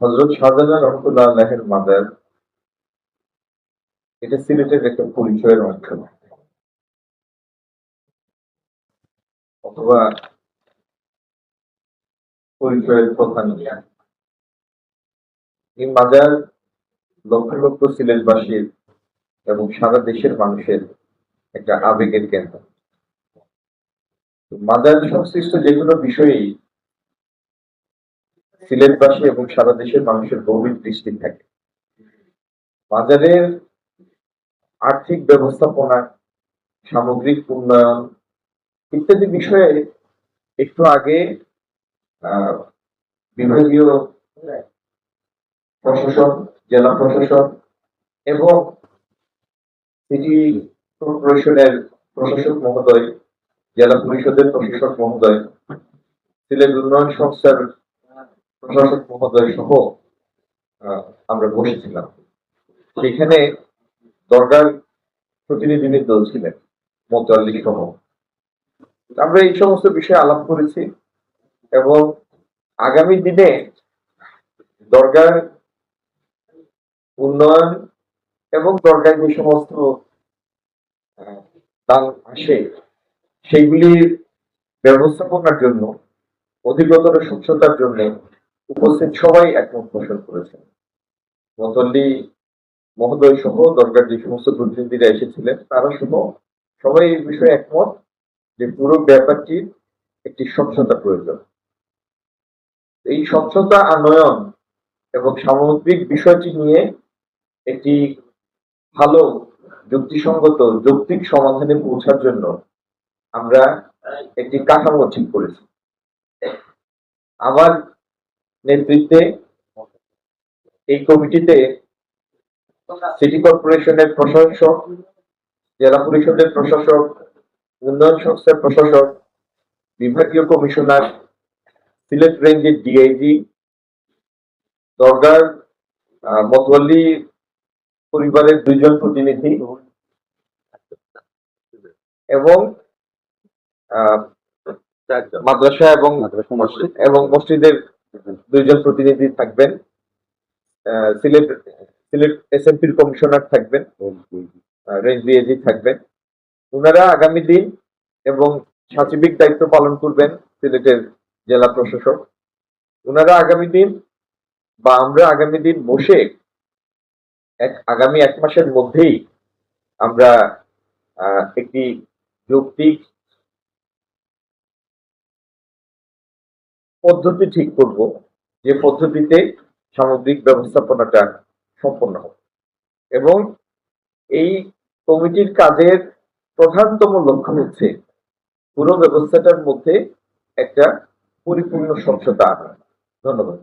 হযরত শাহজালাল রহমাতুল্লাহ আলাইহির মাজার এটা সিলেটের একটা পরিচয়ের মাধ্যম অথবা পরিচয়ের প্রধান। এই মাজার লক্ষ লক্ষ সিলেটবাসীর এবং সারা দেশের মানুষের একটা আবেগের কেন্দ্র। মাজার সংশ্লিষ্ট যেকোনো বিষয়েই সিলেটবাসী এবং সারা দেশের মানুষের গভীর দৃষ্টি থাকে। মাজারের আর্থিক ব্যবস্থাপনা, সামগ্রিক উন্নয়ন ইত্যাদি বিষয়ে একটু আগে বিভাগীয় প্রশাসন, জেলা প্রশাসন এবং সিটি কর্পোরেশনের প্রশাসক মহোদয়, জেলা পরিষদের প্রশাসক মহোদয়, সিলেট উন্নয়ন সংস্থার প্রশাসক মহোদয় সহ আমরা বসেছিলাম। সেখানে দরগার প্রতিনিধিবৃন্দ ছিলেন, মোতাল্লিক সহ। আমরা এই সমস্ত বিষয়ে আলাপ করেছি এবং আগামী দিনে দরগার উন্নয়ন এবং দরগায় যে সমস্ত দান আসে সেইগুলির ব্যবস্থাপনার জন্য, অধিকতর স্বচ্ছতার জন্য উপস্থিত সবাই একমত পোষণ করেছেন। মতল্লি মহোদয় সহ দরগার যে সমস্ত প্রতিনিধিরা এসেছিলেন তারা সহ সবাই এই বিষয়ে একমত যে পুরো ব্যাপারটির একটি স্বচ্ছতা প্রয়োজন। এই স্বচ্ছতা আনয়ন এবং সামগ্রিক বিষয়টি নিয়ে একটি ভালো যুক্তিসঙ্গত যৌক্তিক সমাধানে পৌঁছার জন্য আমরা একটি কাঠামো ঠিক করেছি। আমার নেতৃত্বে এই কমিটিতে সিটি কর্পোরেশনের প্রশাসক, জেলা পরিষদের প্রশাসক, উন্নয়ন সংস্থার প্রশাসক, বিভাগীয় কমিশনার, সিলেট রেঞ্জের ডিআইজি, দরগার মতওয়াল্লি পরিবারের 2 জন প্রতিনিধি এবং মাদ্রাসা এবং মসজিদের 2 জন প্রতিনিধি থাকবেন। সিলেট এসএমপির কমিশনার থাকবেন, রেঞ্জ ডিআইজি থাকবেন। ওনারা আগামী দিন এবং সাচিবিক দায়িত্ব পালন করবেন সিলেটের জেলা প্রশাসক। ওনারা আগামী দিন বা আমরা আগামী দিন বসে আগামী 1 মাসের মধ্যেই আমরা একটি যৌক্তিক পদ্ধতি ঠিক করব, যে পদ্ধতিতে সামগ্রিক ব্যবস্থাপনাটা সম্পন্ন হবে। এবং এই কমিটির কাজের প্রধানতম লক্ষ্য হচ্ছে পুরো ব্যবস্থাটার মধ্যে একটা পরিপূর্ণ স্বচ্ছতা আনা। ধন্যবাদ।